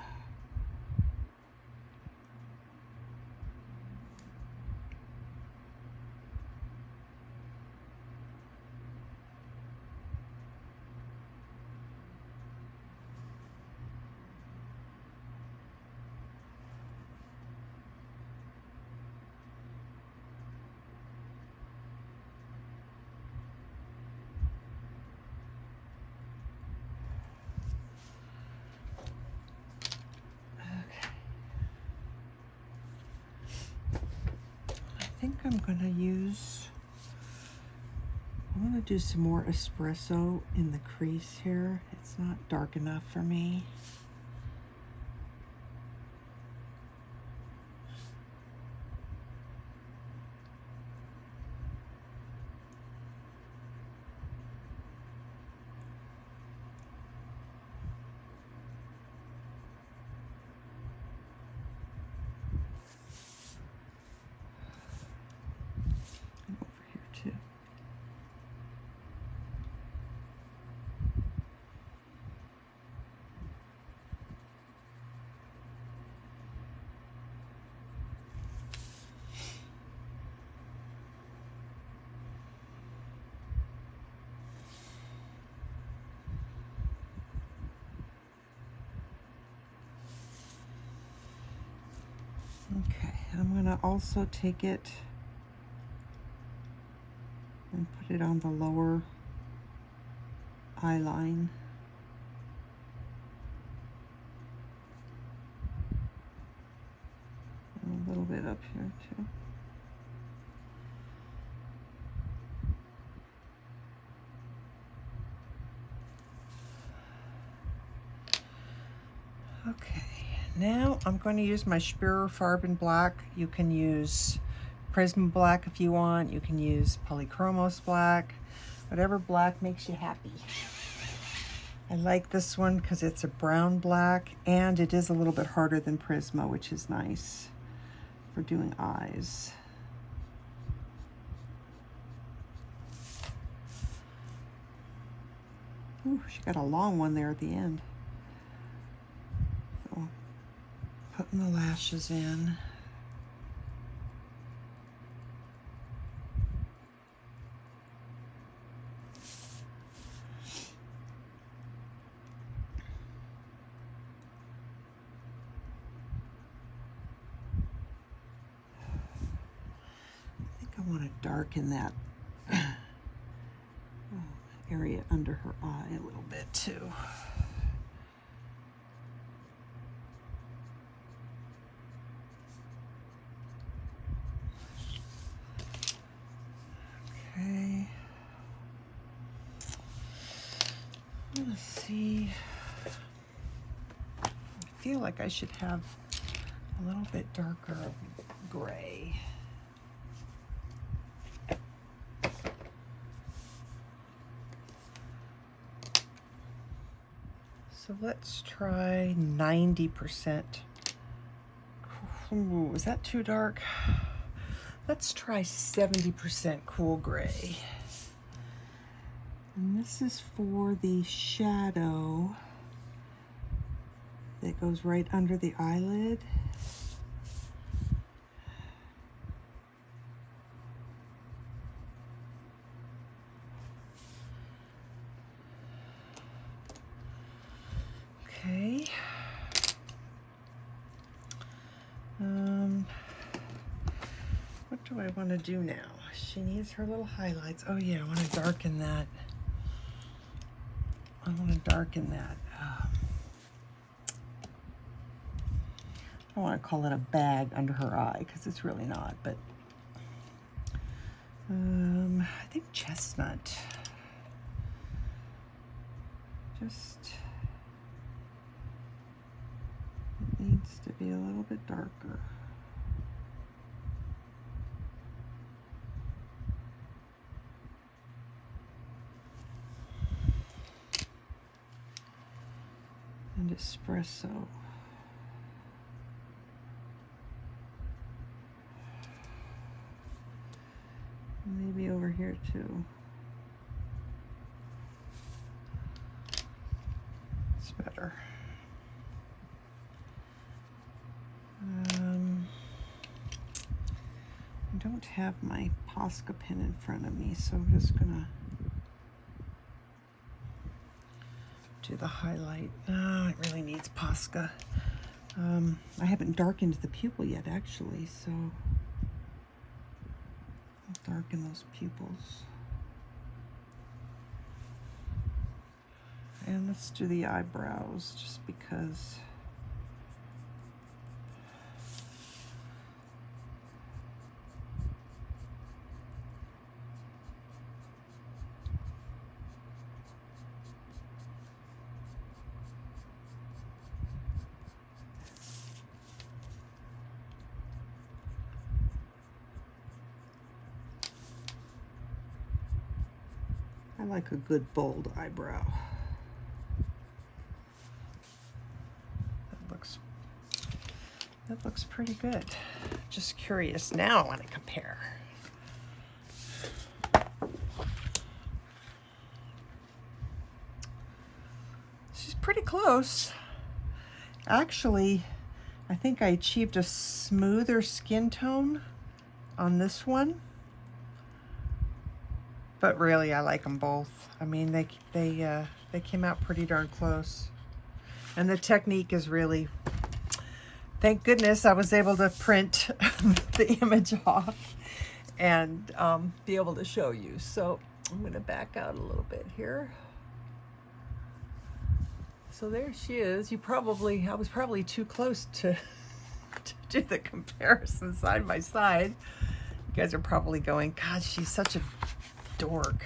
I think I'm going to do some more espresso in the crease here. It's not dark enough for me. Okay, I'm going to also take it and put it on the lower eye line. And a little bit up here too. Okay. Now I'm going to use my Farben black. You can use Prisma black if you want. You can use Polychromos black. Whatever black makes you happy. I like this one because it's a brown black and it is a little bit harder than Prisma, which is nice for doing eyes. Ooh, she got a long one there at the end. So, putting the lashes in. darken that area under her eye a little bit too. Okay. Let's see. I feel like I should have a little bit darker gray. So let's try 90%. Ooh, is that too dark? Let's try 70% cool gray. And this is for the shadow that goes right under the eyelid. Okay. What do I want to do now? She needs her little highlights. Oh yeah, I want to darken that. I want to darken that. I don't want to call it a bag under her eye because it's really not, but I think chestnut. Just it needs to be a little bit darker. And espresso. Maybe over here too. It's better. I don't have my Posca pen in front of me, so I'm just gonna do the highlight. Oh, it really needs Posca. I haven't darkened the pupil yet, actually, so I'll darken those pupils. And let's do the eyebrows, just because. I like a good bold eyebrow. That looks pretty good. Just curious now I want to compare. She's pretty close. Actually, I think I achieved a smoother skin tone on this one. But really, I like them both. I mean, they came out pretty darn close. And the technique is really, thank goodness I was able to print the image off and be able to show you. So I'm going to back out a little bit here. So there she is. I was probably too close to do the comparison side by side. You guys are probably going, God, she's such a dork.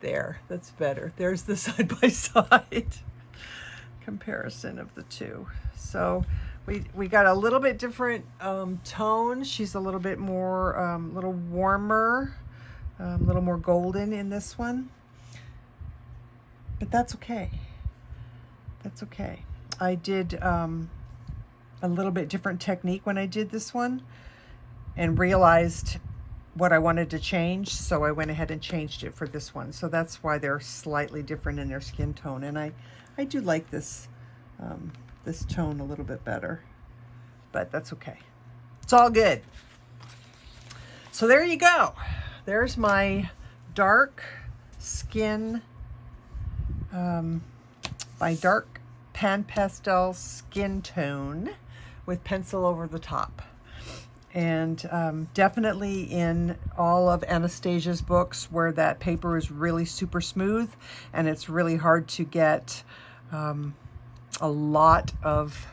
There, that's better. There's the side by side comparison of the two. So we got a little bit different tone. She's a little bit more, little warmer, a little more golden in this one. But that's okay. That's okay. I did a little bit different technique when I did this one and realized what I wanted to change, so I went ahead and changed it for this one. So that's why they're slightly different in their skin tone. And I do like this this tone a little bit better, but that's okay. It's all good. So there you go. There's my dark skin, my dark pan pastel skin tone with pencil over the top. and definitely in all of Anastasia's books where that paper is really super smooth and it's really hard to get a lot of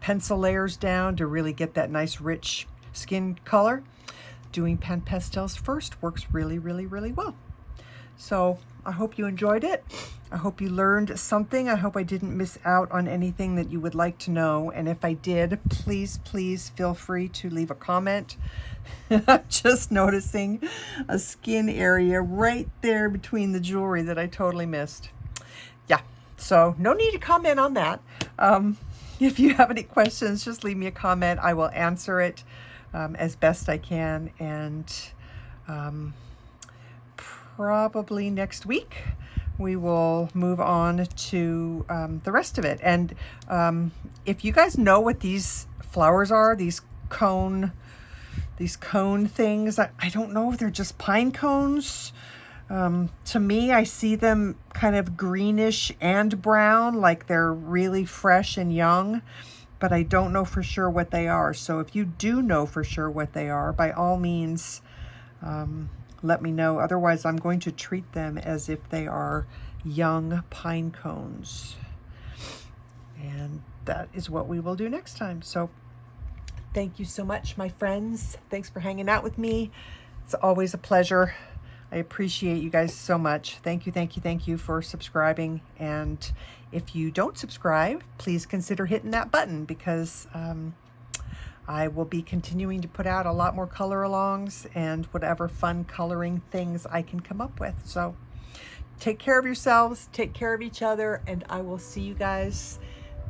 pencil layers down to really get that nice rich skin color. Doing pan pastels first works really, really, really well. So I hope you enjoyed it. I hope you learned something. I hope I didn't miss out on anything that you would like to know. And if I did, please, please feel free to leave a comment. I'm just noticing a skin area right there between the jewelry that I totally missed. Yeah, so no need to comment on that. If you have any questions, just leave me a comment. I will answer it as best I can. And probably next week we will move on to the rest of it. And if you guys know what these flowers are, these cone things, I don't know if they're just pine cones. To me, I see them kind of greenish and brown, like they're really fresh and young, but I don't know for sure what they are. So if you do know for sure what they are, by all means, let me know. Otherwise, I'm going to treat them as if they are young pine cones. And that is what we will do next time. So thank you so much, my friends. Thanks for hanging out with me. It's always a pleasure. I appreciate you guys so much. Thank you, thank you, thank you for subscribing. And if you don't subscribe, please consider hitting that button, because I will be continuing to put out a lot more color alongs and whatever fun coloring things I can come up with. So take care of yourselves, take care of each other, and I will see you guys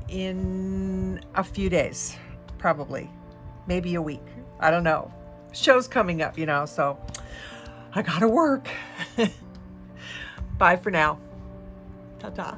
in a few days, probably, maybe a week. I don't know. Show's coming up, you know, so I gotta work. Bye for now. Ta-ta.